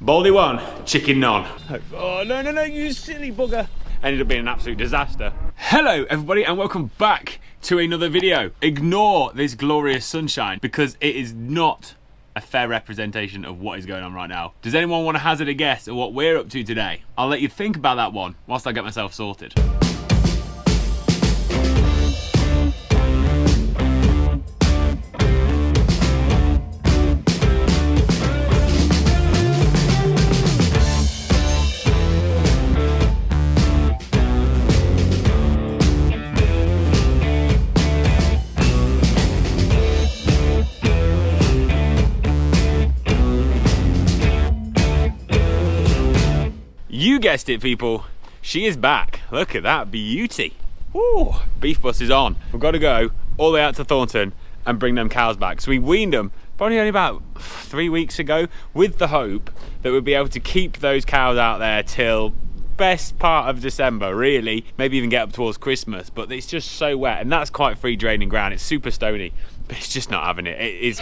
Baldy one, chicken none. Oh, no, no, no, you silly bugger. Ended up being an absolute disaster. Hello, everybody, and welcome back to another video. Ignore this glorious sunshine because it is not a fair representation of what is going on right now. Does anyone want to hazard a guess at what we're up to today? I'll let you think about that one whilst I get myself sorted. You guessed it, people. She is back. Look at that beauty. Ooh, beef bus is on. We've got to go all the way out to Thornton and bring them cows back. So we weaned them probably only about 3 weeks ago with the hope that we'd be able to keep those cows out there till best part of December, really. Maybe even get up towards Christmas, but it's just so wet, and that's quite free draining ground. It's super stony, but it's just not having it. It's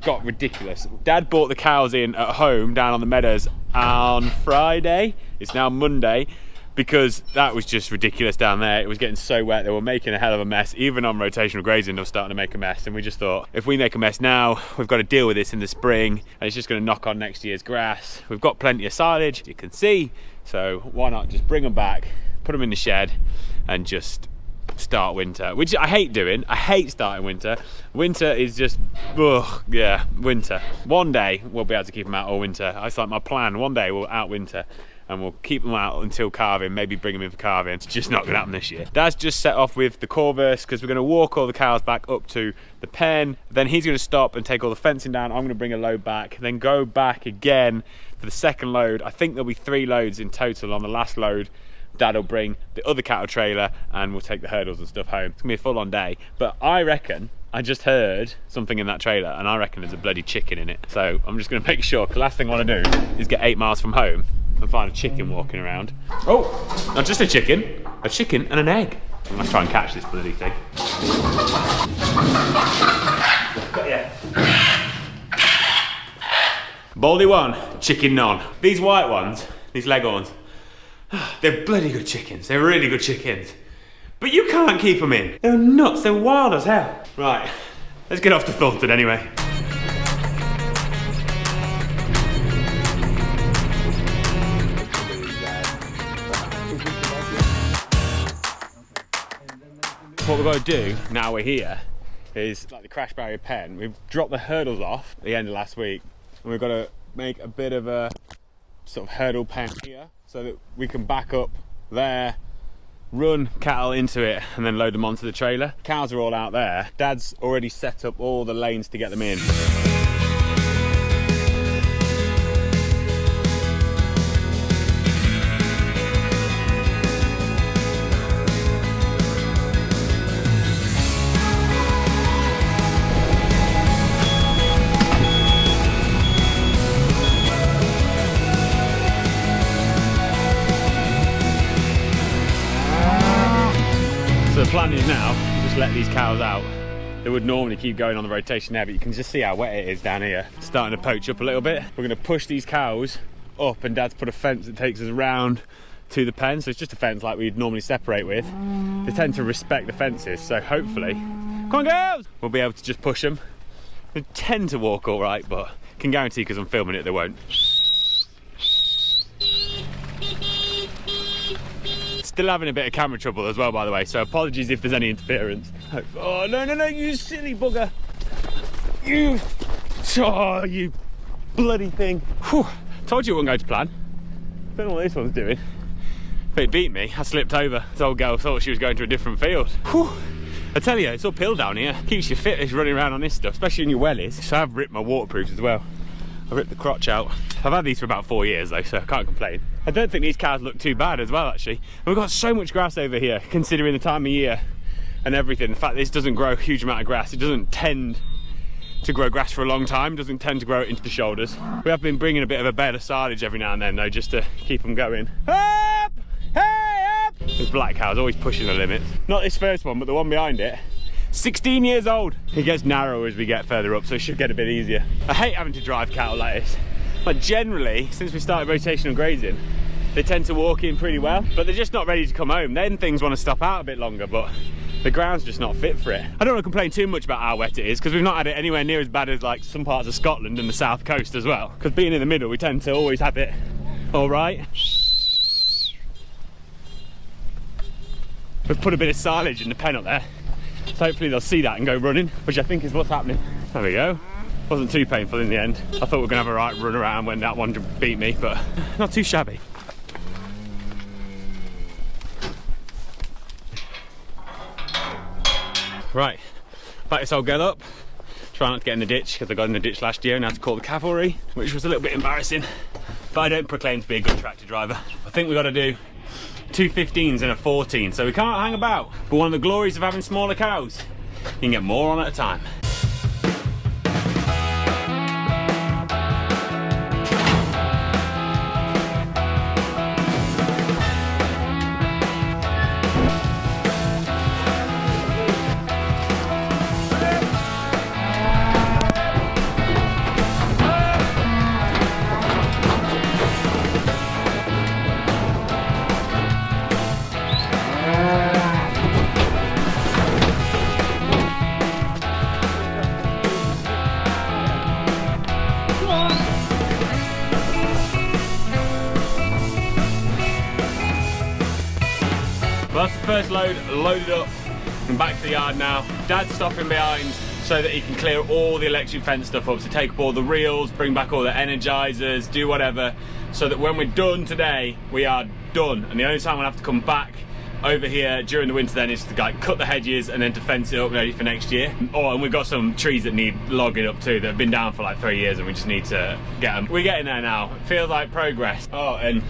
got ridiculous. Dad brought the cows in at home down on the meadows on Friday. It's now Monday, because that was just ridiculous down there. It was getting so wet, they were making a hell of a mess. Even on rotational grazing, they were starting to make a mess, and we just thought, if we make a mess now, we've got to deal with this in the spring, and it's just going to knock on next year's grass. We've got plenty of silage, you can see, so why not just bring them back, put them in the shed, and just start winter, which I hate doing. I hate starting winter. Winter is just, ugh, yeah, winter. One day we'll be able to keep them out all winter. That's like my plan. One day we'll out winter and we'll keep them out until calving, maybe bring them in for calving. It's just not gonna happen this year. Dad's just set off with the Corvus because we're gonna walk all the cows back up to the pen. Then he's gonna stop and take all the fencing down. I'm gonna bring a load back, then go back again for the second load. I think there'll be 3 loads in total. On the last load, Dad will bring the other cattle trailer and we'll take the hurdles and stuff home. It's gonna be a full-on day, but I reckon, I just heard something in that trailer and I reckon there's a bloody chicken in it. So I'm just gonna make sure, because the last thing I wanna do is get 8 miles from home and find a chicken walking around. Oh, not just a chicken and an egg. I'm gonna try and catch this bloody thing. Got ya. Baldy one, chicken none. These white ones, these leghorns, they're bloody good chickens. They're really good chickens. But you can't keep them in. They're nuts, they're wild as hell. Right, let's get off to Thornton anyway. What we've got to do now we're here is like the crash barrier pen. We've dropped the hurdles off at the end of last week, and we've got to make a bit of a sort of hurdle pen here so that we can back up there, run cattle into it, and then load them onto the trailer. Cows are all out there. Dad's already set up all the lanes to get them in. So the plan is now, just let these cows out. They would normally keep going on the rotation there, but you can just see how wet it is down here. It's starting to poach up a little bit. We're going to push these cows up, and Dad's put a fence that takes us around to the pen. So it's just a fence like we'd normally separate with. They tend to respect the fences, so hopefully, come on girls, we'll be able to just push them. They tend to walk all right, but I can guarantee, because I'm filming it, they won't. Still having a bit of camera trouble as well, by the way, so apologies if there's any interference. Oh, no, no, no, you silly bugger. You bloody thing. Whew. Told you it wasn't going to plan. Don't know what this one's doing. If it beat me, I slipped over. This old girl thought she was going to a different field. Whew. I tell you, it's uphill down here. Keeps you fit as running around on this stuff, especially in your wellies. So I've ripped my waterproofs as well. I ripped the crotch out. I've had these for about 4 years though, so I can't complain. I don't think these cows look too bad as well, actually. We've got so much grass over here, considering the time of year and everything. The fact this doesn't grow a huge amount of grass. It doesn't tend to grow grass for a long time, doesn't tend to grow it into the shoulders. We have been bringing a bit of a bed of silage every now and then though, just to keep them going. Up! Hey, up! This black cow's always pushing the limits. Not this first one, but the one behind it. 16 years old. It gets narrower as we get further up, so it should get a bit easier. I hate having to drive cattle like this. But generally, since we started rotational grazing, they tend to walk in pretty well, but they're just not ready to come home. Then things want to stop out a bit longer, but the ground's just not fit for it. I don't want to complain too much about how wet it is, because we've not had it anywhere near as bad as like some parts of Scotland and the south coast as well. Because being in the middle, we tend to always have it all right. We've put a bit of silage in the pen up there, so hopefully they'll see that and go running, which I think is what's happening. There we go. Wasn't too painful in the end. I thought we were gonna have a right run around when that one beat me, but not too shabby. Right, back this old girl up. Try not to get in the ditch, because I got in the ditch last year and had to call the cavalry, which was a little bit embarrassing. But I don't proclaim to be a good tractor driver. I think we got to do 2 15s and a 14, so we can't hang about. But one of the glories of having smaller cows, you can get more on at a time. Well, that's the first load loaded up and back to the yard now. Dad's stopping behind so that he can clear all the electric fence stuff up, so take up all the reels, bring back all the energizers, do whatever, so that when we're done today, we are done. And the only time we'll have to come back over here during the winter then is to like cut the hedges and then to fence it up ready for next year. Oh, and we've got some trees that need logging up too that have been down for like 3 years, and we just need to get them. We're getting there now. It feels like progress. Oh, and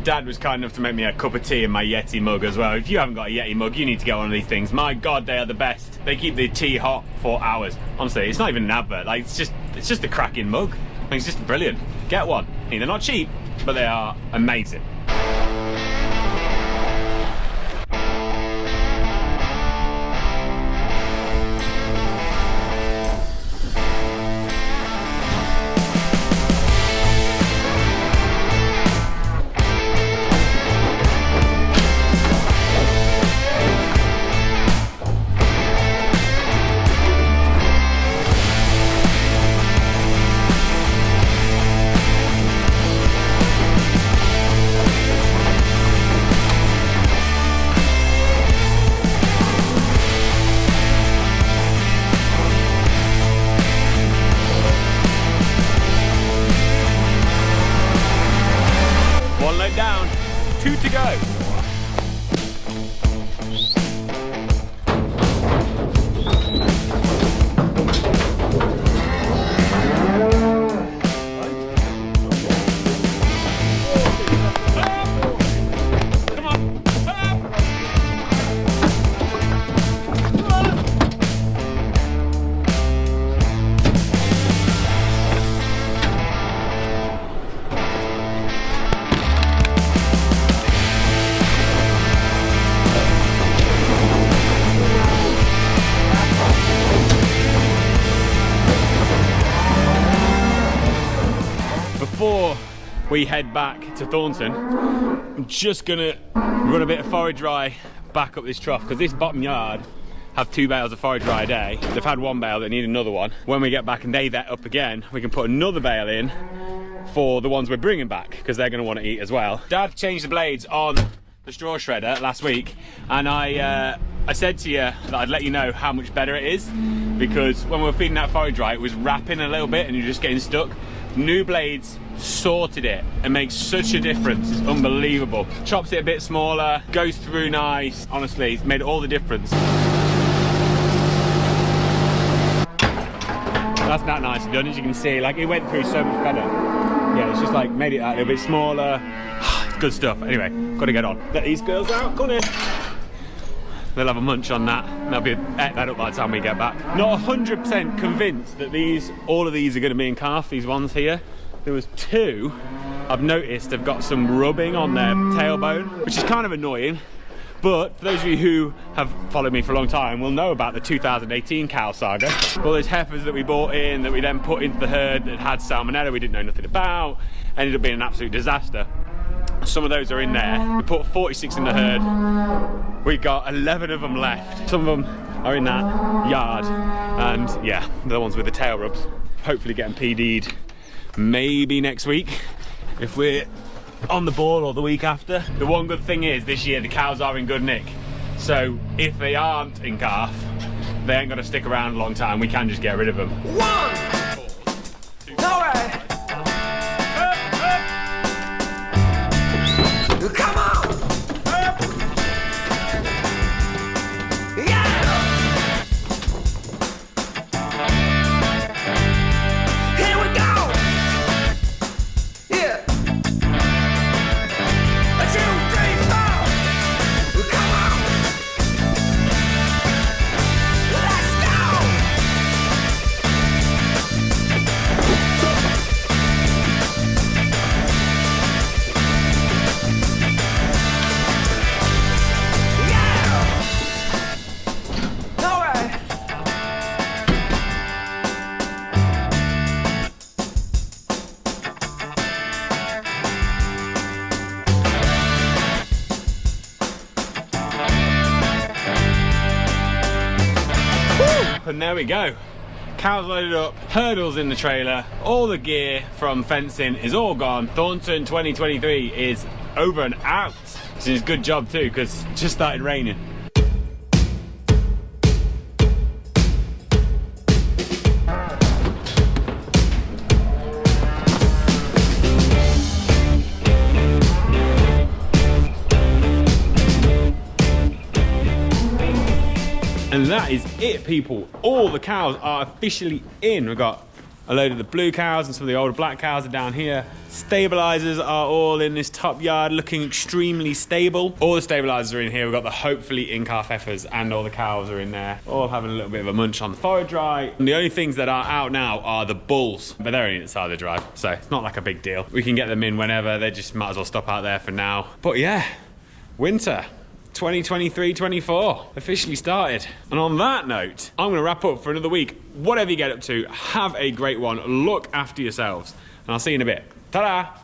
Dad was kind enough to make me a cup of tea in my Yeti mug as well. If you haven't got a Yeti mug, you need to get one of these things. My God, they are the best. They keep the tea hot for hours. Honestly, it's not even an advert. Like, it's just a cracking mug. Like, it's just brilliant. Get one. I mean, they're not cheap, but they are amazing. Down, 2 to go. Before we head back to Thornton, I'm just gonna run a bit of forage rye back up this trough, because this bottom yard have 2 bales of forage rye a day. They've had 1 bale, they need another one. When we get back and they vet up again, we can put another bale in for the ones we're bringing back, because they're gonna want to eat as well. Dad changed the blades on the straw shredder last week, and I said to you that I'd let you know how much better it is, because when we were feeding that forage rye, it was wrapping a little bit and you're just getting stuck. New blades sorted it and makes such a difference. It's unbelievable. Chops it a bit smaller, goes through nice. Honestly, it's made all the difference. That's not nicely done, as you can see. Like, it went through so much better. Yeah, it's just like made it a little bit smaller. It's good stuff. Anyway, gotta get on. Let these girls out. Come on in. They'll have a munch on that. They'll be ate that up by the time we get back. Not 100% convinced that all of these are going to be in calf, these ones here. There was 2 I've noticed have got some rubbing on their tailbone, which is kind of annoying, But for those of you who have followed me for a long time will know about the 2018 cow saga. All those heifers that we bought in, that we then put into the herd that had salmonella we didn't know nothing about, ended up being an absolute disaster. Some of those are in there. We put 46 in the herd. We got 11 of them left. Some of them are in that yard. And yeah, the ones with the tail rubs. Hopefully getting PD'd maybe next week if we're on the ball, or the week after. The one good thing is this year the cows are in good nick. So if they aren't in calf, they ain't gonna stick around a long time. We can just get rid of them. All right. Come on! Yeah! Here we go! Yeah! 1, 2, 3, 4! Come on! Let's go! And there we go. Cows loaded up, hurdles in the trailer, all the gear from fencing is all gone. Thornton 2023 is over and out. Which is a good job too, because it just started raining. And that is it, people. All the cows are officially in. We've got a load of the blue cows and some of the older black cows are down here. Stabilizers are all in this top yard, looking extremely stable. All the stabilizers are in here. We've got the hopefully in-calf heifers and all the cows are in there, all having a little bit of a munch on the forage dry. And the only things that are out now are the bulls, but they're only inside the drive, so it's not like a big deal. We can get them in whenever. They just might as well stop out there for now. But yeah, winter 2023-24 officially started. And on that note, I'm gonna wrap up for another week. Whatever you get up to, have a great one. Look after yourselves. And I'll see you in a bit. Ta-da!